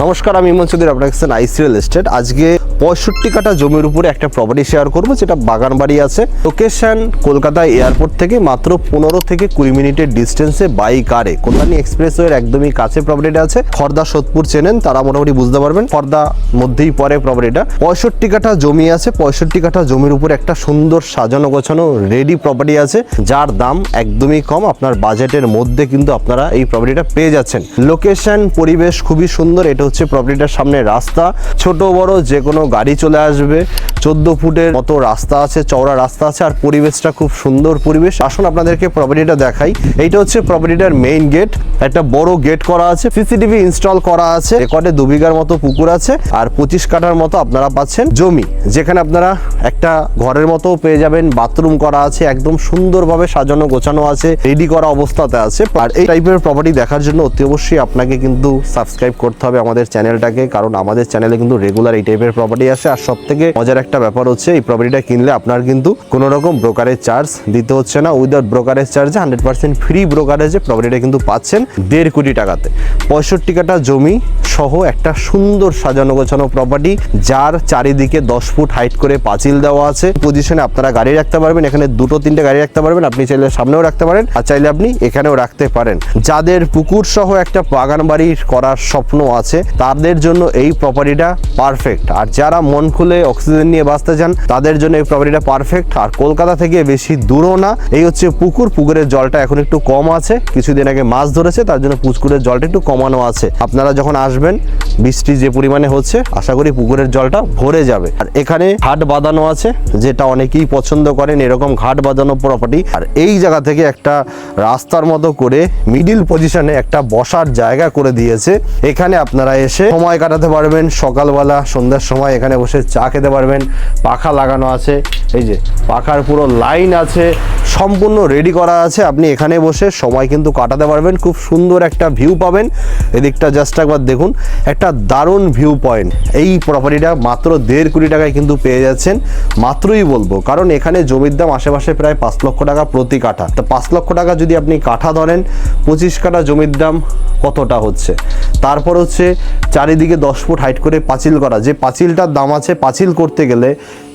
নমস্কার, আমি ইমন চৌধুরী, আপনার কাছে আইসি রিয়েল এস্টেট। আজকে 65 কাঠা জমির উপরে একটা প্রপার্টি শেয়ার করবো, যেটা বাগান বাড়ি আছে। লোকেশন কলকাতা এয়ারপোর্ট থেকে মাত্র 15 থেকে 20 মিনিটের ডিস্টেন্সে বাই কারে কল্যাণী এক্সপ্রেসওয়ের একদমই কাছে প্রপার্টিটা আছে। খর্দা সোদপুর চেনেন তারা মোটামুটি বুঝতে পারবেন, খর্দা মধ্যেই পড়ে প্রপার্টিটা। 65 কাঠা জমি আছে। 65 কাঠা জমির উপরে একটা সুন্দর সাজানো গোছানো রেডি প্রপার্টি আছে, যার দাম একদমই কম। আপনার বাজেটের মধ্যে কিন্তু আপনারা এই প্রপার্টিটা পেয়ে যাচ্ছেন। লোকেশন পরিবেশ খুবই সুন্দর। এটা হচ্ছে প্রপার্টিটার সামনে রাস্তা, ছোট বড় যে কোনো গাড়ি চলে আসবে। 14 ফুটের মতো রাস্তা আছে, চওড়া রাস্তা আছে, আর পরিবেশটা খুব সুন্দর পরিবেশ। আসুন আপনাদেরকে প্রপার্টিটা দেখাই। এইটা হচ্ছে প্রপার্টিটার মেইন গেট। একটা বড় গেট করা আছে, সিসিটিভি ইনস্টল করা আছে। রেকর্ডে 2 বিঘার মতো পুকুর আছে, আর 25 কাঠার মতো আপনারা পাচ্ছেন জমি, যেখানে আপনারা একটা ঘরের মতো পেয়ে যাবেন। বাথরুম করা আছে, একদম সুন্দরভাবে সাজানো গোছানো আছে, রেডি করা অবস্থাতে আছে। আর এই টাইপের প্রপার্টি দেখার জন্য অতি অবশ্যই আপনাকে কিন্তু সাবস্ক্রাইব করতে হবে আমাদের চ্যানেলটাকে, কারণ আমাদের চ্যানেলে কিন্তু রেগুলার এই টাইপের প্রপার্টি আসে। আর সব থেকে মজার একটা ব্যাপার হচ্ছে, এই প্রপার্টিটা কিনলে আপনার কিন্তু কোনো রকম ব্রোকারেজ চার্জ দিতে হচ্ছে না। উইদাউট ব্রোকারেজ চার্জে 100% ফ্রি ব্রোকারেজে প্রপার্টিটা কিন্তু পাচ্ছেন 1.5 কোটি টাকাতে। 65 কাঠা জমি সহ একটা সুন্দর সাজানো গোছানো প্রপার্টি, যার চারিদিকে 10 ফুট হাইট করে পাঁচিল দেওয়া আছে। পজিশনে আপনারা গাড়ি রাখতে পারবেন, এখানে 2-3টে গাড়ি রাখতে পারবেন। আপনি চাইলে সামনেও রাখতে পারেন, আর চাইলে আপনি এখানেও রাখতে পারেন। যাদের পুকুর সহ একটা বাগান বাড়ি করার স্বপ্ন আছে, তাদের জন্য এই প্রপার্টিটা পারফেক্ট। আর যারা মন খুলে অক্সিজেন নিয়ে বাঁচতে চান, তাদের জন্য এই প্রপার্টিটা পারফেক্ট। আর কলকাতা থেকে বেশি দূরও না। এই হচ্ছে পুকুর, পুকুরের জলটা এখন একটু কম আছে, কিছুদিন আগে মাছ ধরেছে, তার জন্য পুকুরের জলটা একটু কমানো আছে। আপনারা যখন আসবেন, বৃষ্টি যে পরিমাণে হচ্ছে, আশা করি পুকুরের জলটা ভরে যাবে। আর এখানে ঘাট বাঁধানো আছে, যেটা অনেকেই পছন্দ করেন, এরকম ঘাট বাঁধানো প্রপার্টি। আর এই জায়গা থেকে একটা রাস্তার মতো করে মিডিল পজিশনে একটা বসার জায়গা করে দিয়েছে। এখানে আপনারা এসে সময় কাটাতে পারবেন, সকালবেলা সন্ধ্যার সময় এখানে বসে চা খেতে পারবেন। পাখা লাগানো আছে, এই যে পাখার পুরো লাইন আছে, সম্পূর্ণ রেডি করা আছে। আপনি এখানে বসে সময় কিন্তু কাটাতে পারবেন, খুব সুন্দর একটা ভিউ পাবেন। এদিকটা জাস্ট একবার দেখুন, একটা দারুণ ভিউ পয়েন্ট। এই প্রপার্টিটা মাত্র 1.5 কোটি টাকায় কিন্তু পেয়ে যাচ্ছেন। মাত্রই বলবো, কারণ এখানে জমির দাম আশেপাশে প্রায় 5 লক্ষ টাকা প্রতি কাঠা। তো 5 লক্ষ টাকা যদি আপনি কাঠা ধরেন, 25 কাঠা জমির দাম কতটা হচ্ছে। তারপর হচ্ছে চারিদিকে 10 ফুট হাইট করে পাঁচিল করা, যে পাঁচিলটার দাম আছে, পাঁচিল করতে গেলে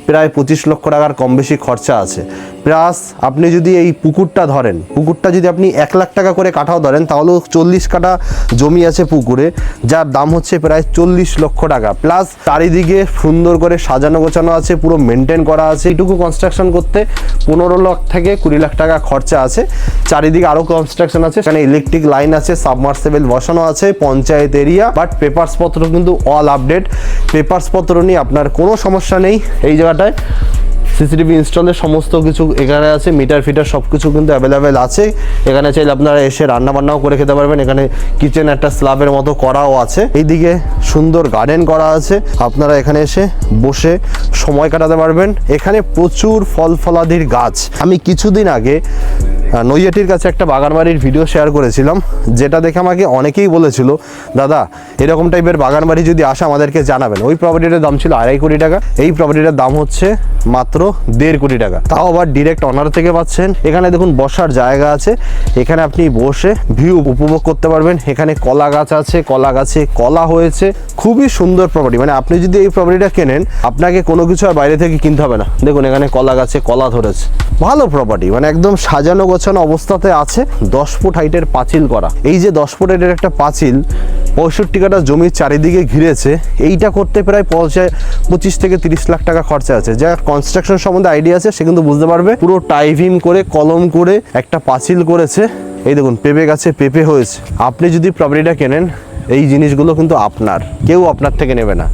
প্রায় 25 লক্ষ টাকার কম বেশি খরচা আছে। প্লাস আপনি যদি এই পুকুরটা ধরেন, পুকুরটা যদি আপনি 1 লাখ টাকা করে কাঠাও ধরেন, তাহলেও 40 কাঠা জমি আছে পুকুরে, যার দাম হচ্ছে প্রায় 40 লক্ষ টাকা। প্লাস চারিদিকে সুন্দর করে সাজানো গোছানো আছে, পুরো মেনটেন করা আছে। এইটুকু কনস্ট্রাকশন করতে 15 লাখ থেকে 20 লাখ টাকা খরচা আছে। চারিদিকে আরও কনস্ট্রাকশন আছে, সেখানে ইলেকট্রিক লাইন আছে, সাবমার্সেবল বসানো আছে, পঞ্চায়েত এরিয়া। বাট পেপারস পত্র কিন্তু অল আপডেট। পেপারস পত্র নিয়ে আপনার কোনো সমস্যা নেই। এই জায়গাটায় সিসিটিভি ইনস্টলের সমস্ত কিছু এখানে আছে, মিটার ফিটার সব কিছু কিন্তু অ্যাভেলেবেল আছে। এখানে চাইলে আপনারা এসে রান্না বান্নাও করে খেতে পারবেন। এখানে কিচেন একটা স্ল্যাবের মতো করাও আছে। এইদিকে সুন্দর গার্ডেন করা আছে, আপনারা এখানে এসে বসে সময় কাটাতে পারবেন। এখানে প্রচুর ফল ফলাদির গাছ। আমি কিছুদিন আগে নৈয়াটির কাছে একটা বাগান বাড়ির ভিডিও শেয়ার করেছিলাম, যেটা দেখে আমাকে অনেকেই বলেছিল, দাদা এরকম টাইপের বাগান বাড়ি যদি আসে আমাদেরকে জানাবেন। ওই প্রপার্টিটার দাম ছিল 2.5 কোটি টাকা, এই প্রপার্টিটার দাম হচ্ছে মাত্র 1.5 কোটি টাকা। তাও আবার ডিরেক্ট অনার থেকে পাচ্ছেন। এখানে দেখুন বসার জায়গা আছে, এখানে আপনি বসে ভিউ উপভোগ করতে পারবেন। এখানে কলা গাছ আছে, কলা গাছে কলা হয়েছে। খুবই সুন্দর প্রপার্টি। মানে আপনি যদি এই প্রপার্টিটা কেনেন, আপনাকে কোনো কিছু আর বাইরে থেকে কিনতে হবে না। দেখুন এখানে কলা গাছে কলা ধরেছে, ভালো প্রপার্টি, মানে একদম সাজানো গোছানো অবস্থাতে আছে। 10 ফুট হাইটের পাঁচিল করা। এই যে 10 ফুট হাইটের একটা পাঁচিল 65 কাঠা জমির চারিদিকে ঘিরেছে, এইটা করতে প্রায় 25 থেকে 30 লাখ টাকা খরচা আছে। যা কনস্ট্রাকশন সম্বন্ধে আইডিয়া আছে, সে কিন্তু বুঝতে পারবে। পুরো টাইভিং করে কলম করে একটা পাঁচিল করেছে। এই দেখুন পেঁপে গাছে পেঁপে হয়েছে। আপনি যদি প্রপার্টিটা কেনেন, এই জিনিসগুলো কিন্তু আপনার, কেউ আপনার থেকে নেবে না।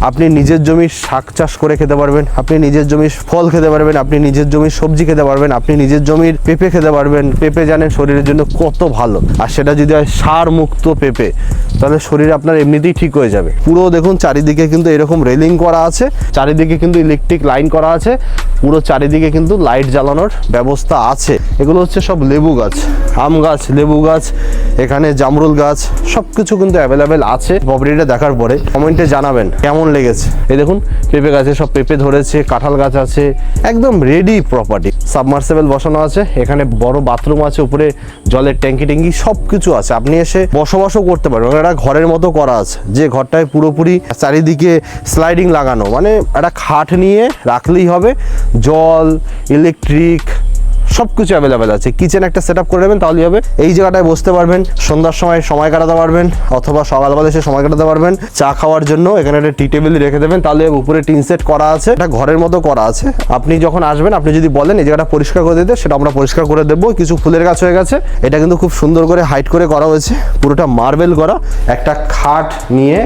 আপনি নিজের জমির শাক চাষ করে খেতে পারবেন, আপনি নিজের জমির ফল খেতে পারবেন, আপনি নিজের জমির সবজি খেতে পারবেন, আপনি নিজের জমির পেঁপে খেতে পারবেন। পেঁপে জানেন শরীরের জন্য কত ভালো, আর সেটা যদি হয় সার মুক্ত পেঁপে, তাহলে শরীর আপনার এমনিতেই ঠিক হয়ে যাবে। পুরো দেখুন চারিদিকে কিন্তু এরকম রেলিং করা আছে, চারিদিকে কিন্তু ইলেকট্রিক লাইন করা আছে। পুরো চারিদিকে কিন্তু লাইট জ্বালানোর ব্যবস্থা আছে। এগুলো হচ্ছে সব লেবু গাছ, আম গাছ, লেবু গাছ, এখানে জামরুল গাছ, সব কিছু কিন্তু অ্যাভেলেবেল আছে। প্রপার্টিটা দেখার পরে কমেন্টে জানাবেন কেমন লেগেছে। এই দেখুন পেঁপে গাছে সব পেঁপে ধরেছে, কাঁঠাল গাছ আছে, একদম রেডি প্রপার্টি। সাবমার্সিবল বসানো আছে, এখানে বড় বাথরুম আছে, উপরে জলের ট্যাঙ্কি ট্যাঙ্কি সব কিছু আছে। আপনি এসে বসবাসও করতে পারবেন। একটা ঘরের মতো করা আছে, যে ঘরটায় পুরোপুরি চারিদিকে স্লাইডিং লাগানো, মানে একটা খাট নিয়ে রাখলেই হবে। জল, ইলেকট্রিক সব কিছু অ্যাভেলেবেল আছে। কিচেন একটা সেট আপ করে নেবেন তাহলেই হবে। এই জায়গাটায় বসতে পারবেন, সন্ধ্যার সময় কাটাতে পারবেন, অথবা সকালবেলা এসে সময় কাটাতে পারবেন। চা খাওয়ার জন্য এখানে একটা টি টেবিল রেখে দেবেন, তাহলে উপরে টিন সেট করা আছে, একটা ঘরের মতো করা আছে। আপনি যখন আসবেন, আপনি যদি বলেন এই জায়গাটা পরিষ্কার করে দিতে, সেটা আমরা পরিষ্কার করে দেবো। কিছু ফুলের গাছ হয়ে গেছে, এটা কিন্তু খুব সুন্দর করে হাইট করে করা হয়েছে, পুরোটা মার্বেল করা। একটা খাট নিয়ে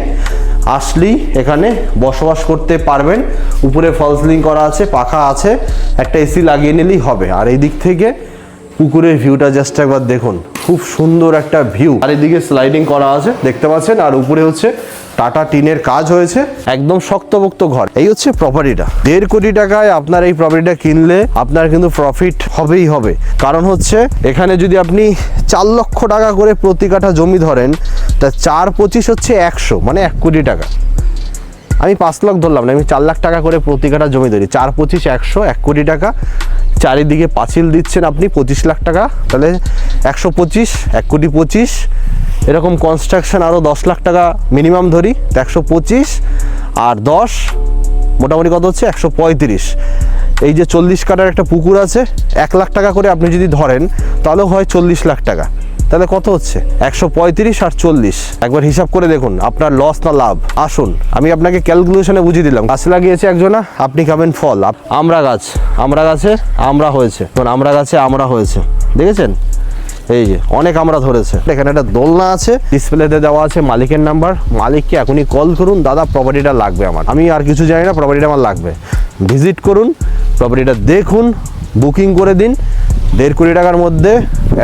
আসলেই এখানে বসবাস করতে পারবেন। উপরে ফল সিলিং করা আছে, পাখা আছে, একটা এসি লাগিয়ে নিলেই হবে। আর এই দিক থেকে পুকুরের ভিউটা জাস্ট একবার দেখুন, খুব সুন্দর একটা ভিউ। আর এদিকে স্লাইডিং করা আছে দেখতে পাচ্ছেন, আর উপরে হচ্ছে টাটা টিনের কাজ হয়েছে, একদম শক্তপোক্ত ঘর। এই হচ্ছে প্রপার্টিটা। 1.5 কোটি টাকায় আপনার এই প্রপার্টিটা কিনলে আপনার কিন্তু প্রফিট হবেই হবে। কারণ হচ্ছে এখানে যদি আপনি 4 লক্ষ টাকা করে প্রতি কাঠা জমি ধরেন, তা 4-25 হচ্ছে 100, মানে 1 কোটি টাকা। আমি 5 লাখ ধরলাম না, আমি 4 লাখ টাকা করে প্রতি কাঠা জমি ধরি। 4-25 100, 1 কোটি টাকা। চারিদিকে পাঁচিল দিচ্ছেন আপনি 25 লাখ টাকা, তাহলে 125, 1 কোটি 25। এরকম কনস্ট্রাকশন আরও 10 লাখ টাকা মিনিমাম ধরি, 125 আর 10 মোটামুটি কত হচ্ছে 135। এই যে 40 কাঠার একটা পুকুর আছে, 1 লাখ টাকা করে আপনি যদি ধরেন তাহলেও হয় 40 লাখ টাকা। তাহলে কত হচ্ছে 135 আর 40। একবার হিসাব করে দেখুন আপনার লস না লাভ। আসুন আমি আপনাকে ক্যালকুলেশনে বুঝিয়ে দিলাম। গাছ লাগিয়েছে একজনা, আপনি খাবেন ফল। আমরা গাছে আমরা হয়েছে, আমরা গাছে আমরা হয়েছে, দেখেছেন? এই যে অনেক আমরা ধরেছে। এখানে একটা দোলনা আছে, ডিসপ্লেতে দেওয়া আছে মালিকের নাম্বার। মালিককে এখনই কল করুন, দাদা প্রপার্টিটা লাগবে আমার, আমি আর কিছু জানি না, প্রপার্টিটা আমার লাগবে। ভিজিট করুন, প্রপার্টিটা দেখুন, বুকিং করে দিন। 1.5 কোটি টাকার মধ্যে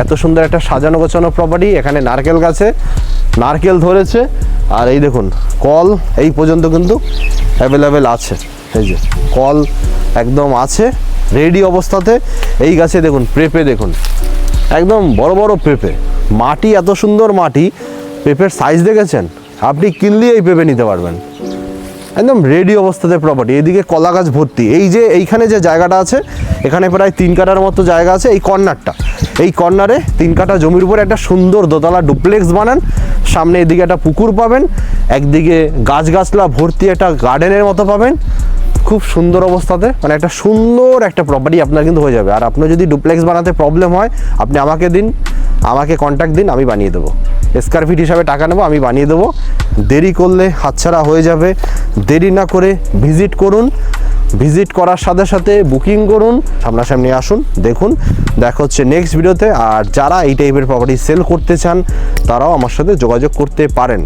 এত সুন্দর একটা সাজানো গোছানো প্রপার্টি। এখানে নারকেল গাছে নারকেল ধরেছে, আর এই দেখুন কল এই পর্যন্ত কিন্তু অ্যাভেলেবেল আছে। এই যে কল একদম আছে রেডি অবস্থাতে। এই গাছে দেখুন পেঁপে, দেখুন একদম বড় বড় পেঁপে। মাটি এত সুন্দর মাটি, পেঁপের সাইজ দেখেছেন? আপনি কিনলেই এই পেঁপে নিতে পারবেন। একদম রেডি অবস্থাতে প্রপার্টি। এদিকে কলা গাছ ভর্তি। এই যে এইখানে যে জায়গাটা আছে, এখানে প্রায় 3 কাঠার মতো জায়গা আছে। এই কর্নারটা, এই কর্নারে 3 কাঠা জমির উপরে একটা সুন্দর দোতলা ডুপ্লেক্স বানান। সামনে এদিকে একটা পুকুর পাবেন, একদিকে গাছগাছলা ভর্তি একটা গার্ডেনের মতো পাবেন। খুব সুন্দর অবস্থাতে, মানে একটা সুন্দর একটা প্রপার্টি আপনার কিন্তু হয়ে যাবে। আর আপনার যদি ডুপ্লেক্স বানাতে প্রবলেম হয়, আপনি আমাকে দিন, আমাকে কন্ট্যাক্ট দিন, আমি বানিয়ে দেবো। স্কয়ার ফিট হিসাবে টাকা নেবো, আমি বানিয়ে দেবো। দেরি করলে হাতছাড়া হয়ে যাবে। দেরি না করে ভিজিট করুন, ভিজিট করার সাথে সাথে বুকিং করুন, সামনাসামনি আসুন, দেখুন। দেখা হচ্ছে নেক্সট ভিডিওতে। আর যারা এই টাইপের প্রপার্টি সেল করতে চান, তারাও আমার সাথে যোগাযোগ করতে পারেন।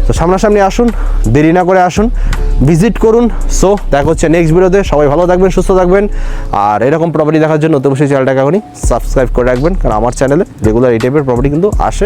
তো সামনাসামনি আসুন, দেরি না করে আসুন, ভিজিট করুন। সো দেখা হচ্ছে নেক্সট ভিডিওতে। সবাই ভালো থাকবেন, সুস্থ থাকবেন। আর এরকম প্রপার্টি দেখার জন্য অবশ্যই চ্যানেলটাকে এখনই সাবস্ক্রাইব করে রাখবেন, কারণ আমার চ্যানেলে রেগুলার এই টাইপের প্রপার্টি কিন্তু আসে।